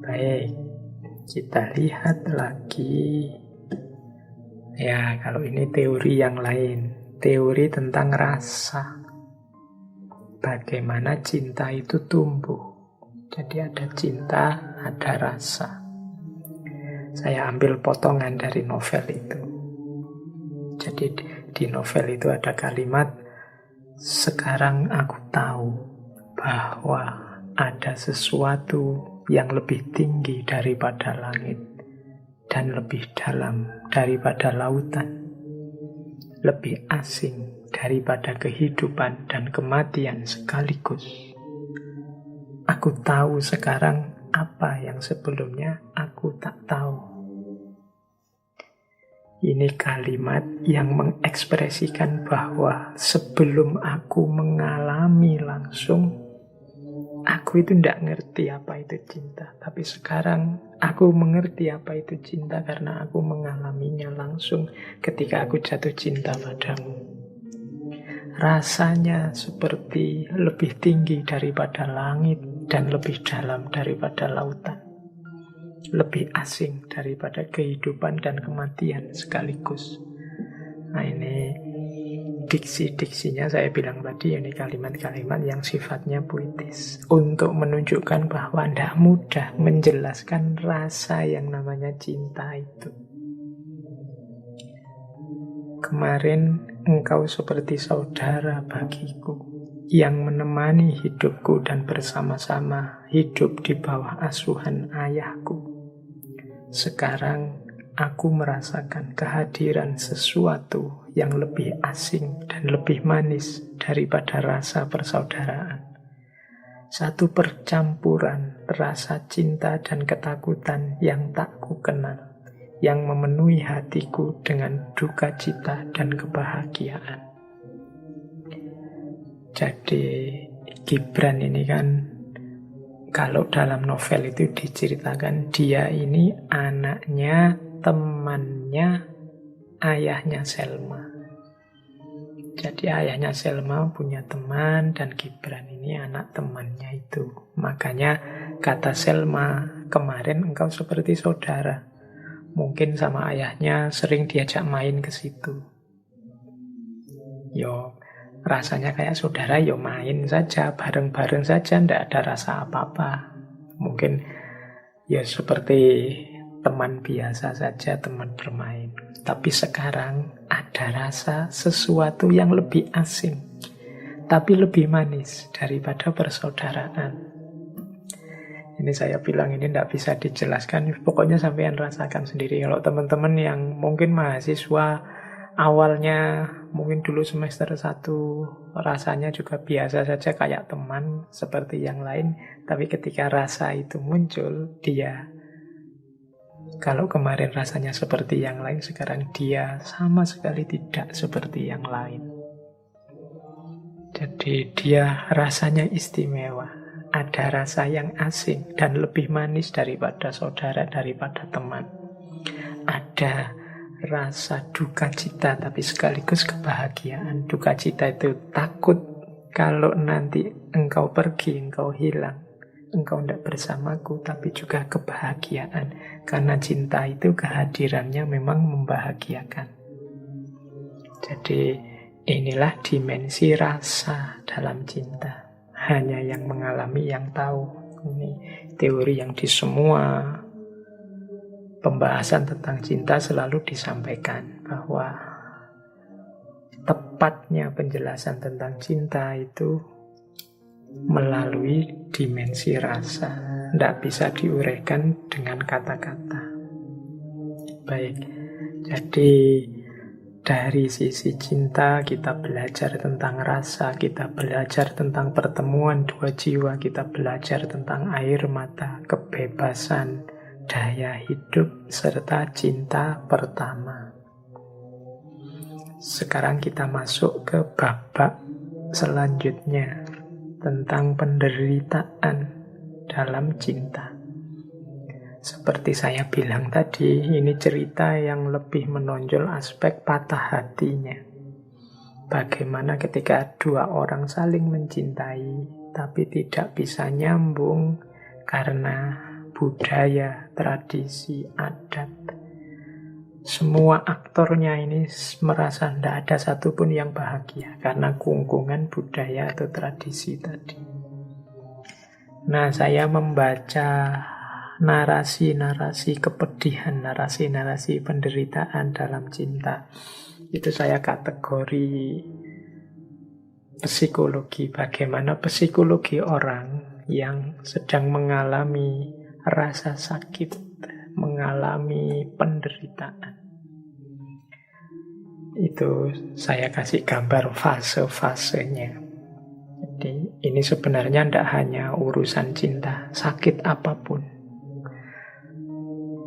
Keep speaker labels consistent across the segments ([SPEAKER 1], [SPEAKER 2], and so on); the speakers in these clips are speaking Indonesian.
[SPEAKER 1] Baik, kita lihat lagi. Ya, kalau ini teori yang lain. Teori tentang rasa. Bagaimana cinta itu tumbuh. Jadi ada cinta, ada rasa. Saya ambil potongan dari novel itu. Jadi di novel itu ada kalimat, sekarang aku tahu bahwa ada sesuatu yang lebih tinggi daripada langit dan lebih dalam daripada lautan, lebih asing daripada kehidupan dan kematian sekaligus. Aku tahu sekarang apa yang sebelumnya aku tak tahu. Ini kalimat yang mengekspresikan bahwa sebelum aku mengalami langsung, aku itu tidak ngerti apa itu cinta. Tapi sekarang aku mengerti apa itu cinta karena aku mengalaminya langsung ketika aku jatuh cinta padamu. Rasanya seperti lebih tinggi daripada langit dan lebih dalam daripada lautan. Lebih asing daripada kehidupan dan kematian sekaligus. Nah, ini diksi-diksinya saya bilang tadi, ini kalimat-kalimat yang sifatnya puitis untuk menunjukkan bahwa tidak mudah menjelaskan rasa yang namanya cinta itu. Kemarin engkau seperti saudara bagiku yang menemani hidupku dan bersama-sama hidup di bawah asuhan ayahku. Sekarang aku merasakan kehadiran sesuatu yang lebih asing dan lebih manis daripada rasa persaudaraan. Satu percampuran rasa cinta dan ketakutan yang tak kukenal, yang memenuhi hatiku dengan duka cita dan kebahagiaan. Jadi Gibran ini kan, kalau dalam novel itu diceritakan dia ini anaknya temannya ayahnya Selma. Jadi ayahnya Selma punya teman dan Gibran ini anak temannya itu. Makanya kata Selma, kemarin engkau seperti saudara. Mungkin sama ayahnya sering diajak main ke situ. Yo, rasanya kayak saudara, yo main saja, bareng-bareng saja, ndak ada rasa apa-apa. Mungkin ya seperti teman biasa saja, teman bermain. Tapi sekarang ada rasa sesuatu yang lebih asing, tapi lebih manis daripada persaudaraan. Ini saya bilang ini tidak bisa dijelaskan, pokoknya sampean rasakan sendiri. Kalau teman-teman yang mungkin mahasiswa awalnya, mungkin dulu semester 1 rasanya juga biasa saja kayak teman seperti yang lain, tapi ketika rasa itu muncul, dia kalau kemarin rasanya seperti yang lain, sekarang dia sama sekali tidak seperti yang lain. Jadi dia rasanya istimewa. Ada rasa yang asing dan lebih manis daripada saudara, daripada teman. Ada rasa duka cita tapi sekaligus kebahagiaan. Duka cita itu takut kalau nanti engkau pergi, engkau hilang, engkau tidak bersamaku, tapi juga kebahagiaan. Karena cinta itu kehadirannya memang membahagiakan. Jadi inilah dimensi rasa dalam cinta. Hanya yang mengalami yang tahu. Ini teori yang di semua pembahasan tentang cinta selalu disampaikan bahwa tepatnya penjelasan tentang cinta itu melalui dimensi rasa. Tidak bisa diuraikan dengan kata-kata. Baik, jadi dari sisi cinta kita belajar tentang rasa, kita belajar tentang pertemuan dua jiwa, kita belajar tentang air mata, kebebasan, daya hidup, serta cinta pertama. Sekarang kita masuk ke babak selanjutnya tentang penderitaan dalam cinta. Seperti saya bilang tadi, ini cerita yang lebih menonjol aspek patah hatinya. Bagaimana ketika dua orang saling mencintai, tapi tidak bisa nyambung karena budaya, tradisi, adat. Semua aktornya ini merasa tidak ada satupun yang bahagia karena kungkungan budaya atau tradisi tadi. Nah, saya membaca narasi-narasi kepedihan, narasi-narasi penderitaan dalam cinta. Itu saya kategori psikologi, bagaimana psikologi orang yang sedang mengalami rasa sakit, mengalami penderitaan. Itu saya kasih gambar fase-fasenya. Jadi ini sebenarnya tidak hanya urusan cinta, sakit apapun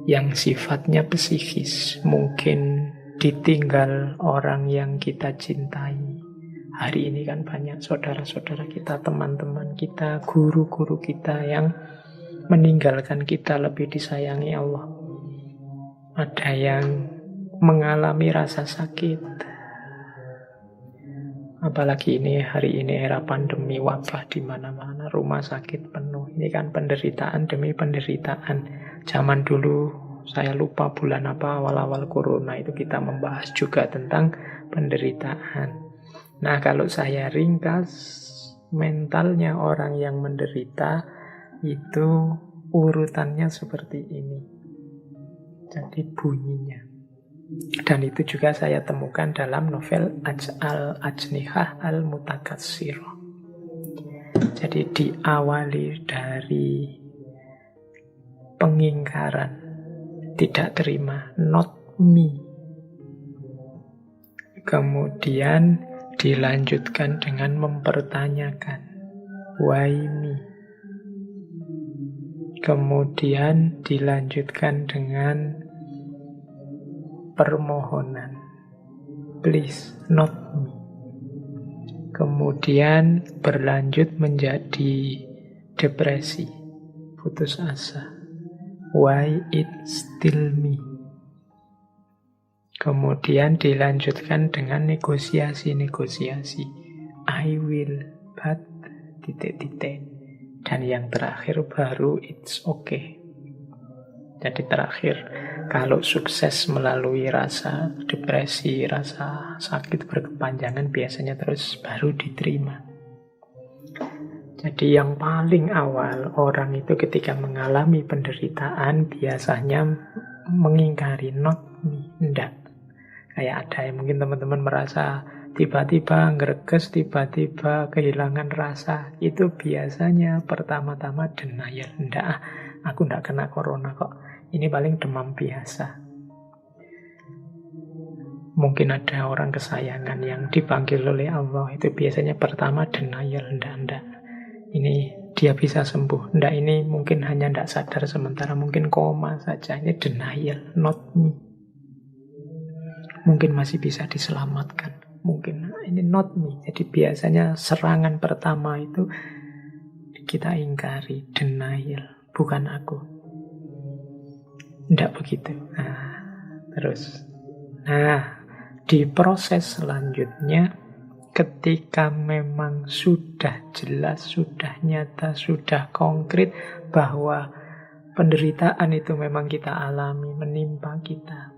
[SPEAKER 1] yang sifatnya psikis, mungkin ditinggal orang yang kita cintai. Hari ini kan banyak saudara-saudara kita, teman-teman kita, guru-guru kita yang meninggalkan kita, lebih disayangi Allah. Ada yang mengalami rasa sakit. Apalagi ini hari ini era pandemi, wabah di mana-mana, rumah sakit penuh. Ini kan penderitaan demi penderitaan. Zaman dulu saya lupa bulan apa, awal-awal corona itu kita membahas juga tentang penderitaan. Nah, kalau saya ringkas, mentalnya orang yang menderita itu urutannya seperti ini. Jadi bunyinya. Dan itu juga saya temukan dalam novel Al-Ajnihah Al-Mutakatsirah. Jadi diawali dari pengingkaran, tidak terima, not me. Kemudian dilanjutkan dengan mempertanyakan, why me? Kemudian dilanjutkan dengan permohonan, please, not me. Kemudian berlanjut menjadi depresi, putus asa, why it still me. Kemudian dilanjutkan dengan negosiasi-negosiasi, I will, but, titik-titik. Dan yang terakhir baru it's okay. Jadi terakhir, kalau sukses melalui rasa depresi, rasa sakit berkepanjangan, biasanya terus baru diterima. Jadi yang paling awal orang itu ketika mengalami penderitaan biasanya mengingkari, not me, enggak. Kayak ada yang mungkin teman-teman merasa tiba-tiba ngereges, tiba-tiba kehilangan rasa. Itu biasanya pertama-tama denial. Enggak, aku enggak kena corona kok. Ini paling demam biasa. Mungkin ada orang kesayangan yang dipanggil oleh Allah. Itu biasanya pertama denial. Enggak. Ini dia bisa sembuh. Enggak, ini mungkin hanya enggak sadar sementara. Mungkin koma saja. Ini denial, not me. Mungkin masih bisa diselamatkan. Mungkin ini not me. Jadi biasanya serangan pertama itu kita ingkari, denial, bukan aku. Tidak begitu. Nah, di proses selanjutnya, ketika memang sudah jelas, sudah nyata, sudah konkret bahwa penderitaan itu memang kita alami, menimpa kita,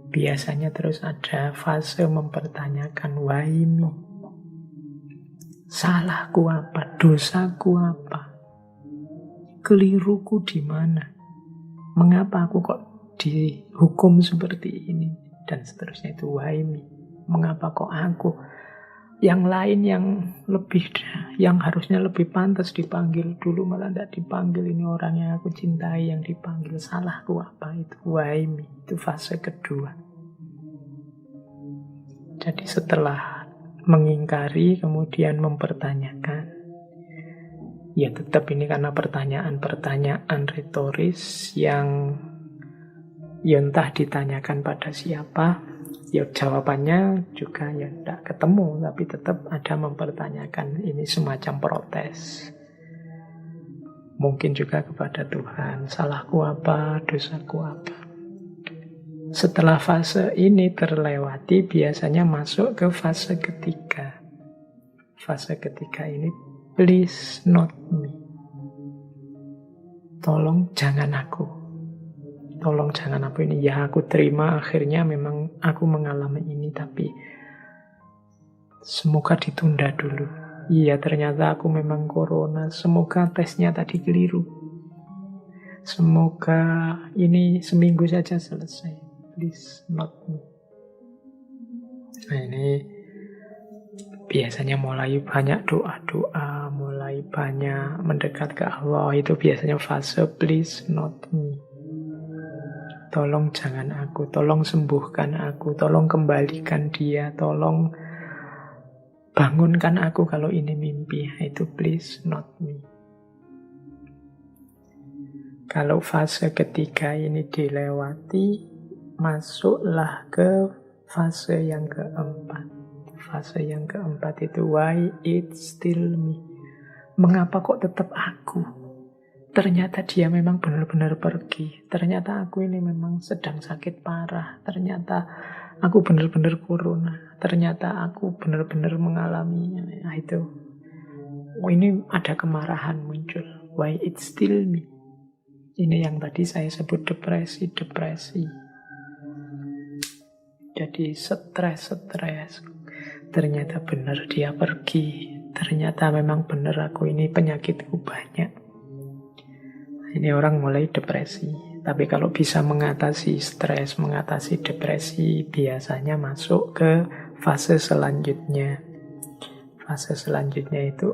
[SPEAKER 1] biasanya terus ada fase mempertanyakan, why me? Salahku apa? Dosaku apa? Keliruku di mana? Mengapa aku kok dihukum seperti ini? Dan seterusnya, itu why me? Mengapa kok aku? Yang lain yang harusnya lebih pantas dipanggil dulu malah tidak dipanggil. Ini orang yang aku cintai yang dipanggil. Salahku apa? Itu why me? Itu fase kedua. Jadi setelah mengingkari kemudian mempertanyakan, ya tetap ini karena pertanyaan-pertanyaan retoris yang ya entah ditanyakan pada siapa, ya jawabannya juga ya tidak ketemu, tapi tetap ada mempertanyakan. Ini semacam protes. Mungkin juga kepada Tuhan, salahku apa, dosaku apa. Setelah fase ini terlewati, biasanya masuk ke fase ketiga. Fase ketiga ini, please not me. tolong jangan aku. Tolong jangan aku ini. Ya aku terima akhirnya memang aku mengalami ini, tapi semoga ditunda dulu. Iya ternyata aku memang corona. Semoga tesnya tadi keliru. Semoga ini seminggu saja selesai. Please not me. Nah ini biasanya mulai banyak doa-doa, mulai banyak mendekat ke Allah. Itu biasanya fase please not me. Tolong jangan aku, tolong sembuhkan aku, tolong kembalikan dia, tolong bangunkan aku kalau ini mimpi. Itu please not me. Kalau fase ketiga ini dilewati, masuklah ke fase yang keempat. Fase yang keempat itu why it still me. Mengapa kok tetap aku? Ternyata dia memang benar-benar pergi. Ternyata aku ini memang sedang sakit parah. Ternyata aku benar-benar corona. Ternyata aku benar-benar mengalaminya. Nah itu. Ini ada kemarahan muncul. Why it still me. Ini yang tadi saya sebut depresi. Jadi stres. Ternyata benar dia pergi. Ternyata memang benar aku ini penyakitku banyak. Ini orang mulai depresi. Tapi kalau bisa mengatasi stres, mengatasi depresi, biasanya masuk ke fase selanjutnya. Fase selanjutnya itu,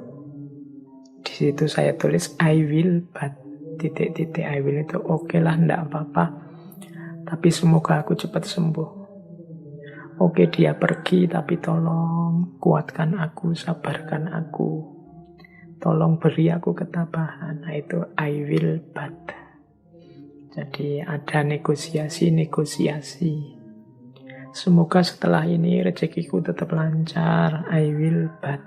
[SPEAKER 1] di situ saya tulis I will but titik-titik I will itu oke lah, enggak apa-apa. Tapi semoga aku cepat sembuh. Oke dia pergi, tapi tolong kuatkan aku, sabarkan aku. Tolong beri aku ketabahan. Nah itu I will but. Jadi ada negosiasi. Semoga setelah ini rezekiku tetap lancar. I will but.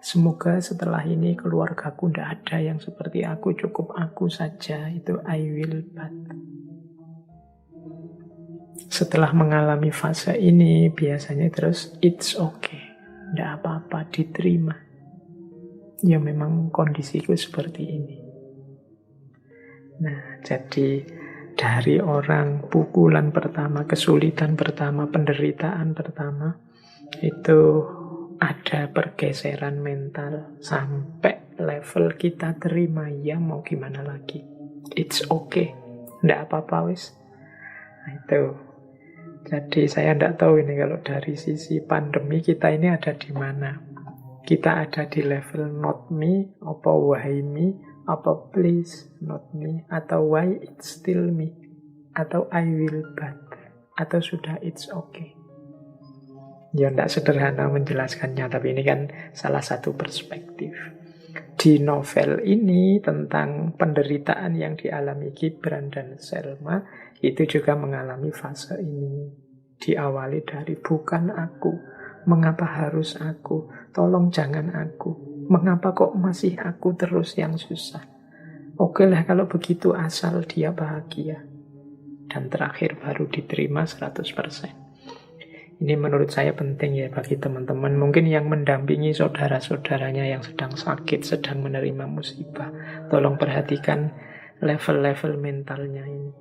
[SPEAKER 1] Semoga setelah ini keluargaku tidak ada yang seperti aku, cukup aku saja. Itu I will but. Setelah mengalami fase ini, biasanya terus it's okay. Tidak apa-apa, diterima. Ya memang kondisiku seperti ini. Nah, jadi dari orang pukulan pertama, kesulitan pertama, penderitaan pertama, itu ada pergeseran mental sampai level kita terima, ya mau gimana lagi. It's okay. Nggak apa-apa wis. Nah itu. Jadi saya nggak tahu ini kalau dari sisi pandemi kita ini ada di mana. Kita ada di level not me, apa why me, apa please not me, atau why it's still me, atau I will but, atau sudah it's okay. Ya tidak sederhana menjelaskannya, tapi ini kan salah satu perspektif. Di novel ini tentang penderitaan yang dialami Gibran dan Selma, itu juga mengalami fase ini. Diawali dari bukan aku, mengapa harus aku, tolong jangan aku, mengapa kok masih aku terus yang susah. Oke lah kalau begitu asal dia bahagia. Dan terakhir baru diterima 100%. Ini menurut saya penting ya bagi teman-teman mungkin yang mendampingi saudara-saudaranya yang sedang sakit, sedang menerima musibah. Tolong perhatikan level-level mentalnya ini.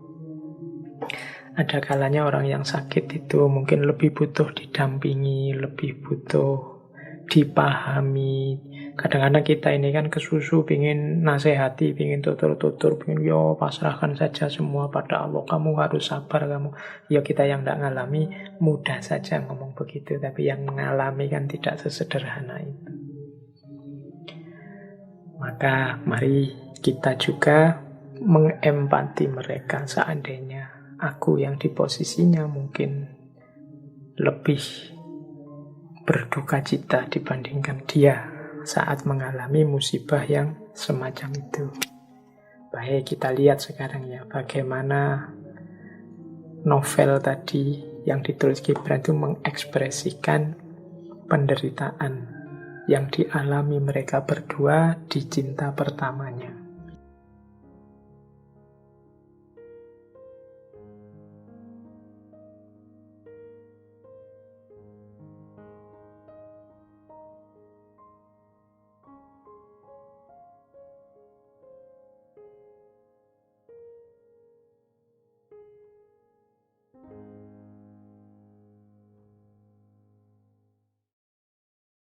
[SPEAKER 1] Ada kalanya orang yang sakit itu mungkin lebih butuh didampingi, lebih butuh dipahami. Kadang-kadang kita ini kan kesusu, pingin nasihati, pingin tutur-tutur, pingin yo pasrahkan saja semua pada Allah, kamu harus sabar kamu. Ya kita yang tidak ngalami mudah saja ngomong begitu, tapi yang mengalami kan tidak sesederhana itu. Maka mari kita juga mengempati mereka. Seandainya aku yang di posisinya mungkin lebih berduka cita dibandingkan dia saat mengalami musibah yang semacam itu. Baik, kita lihat sekarang ya bagaimana novel tadi yang ditulis Gibran itu mengekspresikan penderitaan yang dialami mereka berdua di cinta pertamanya.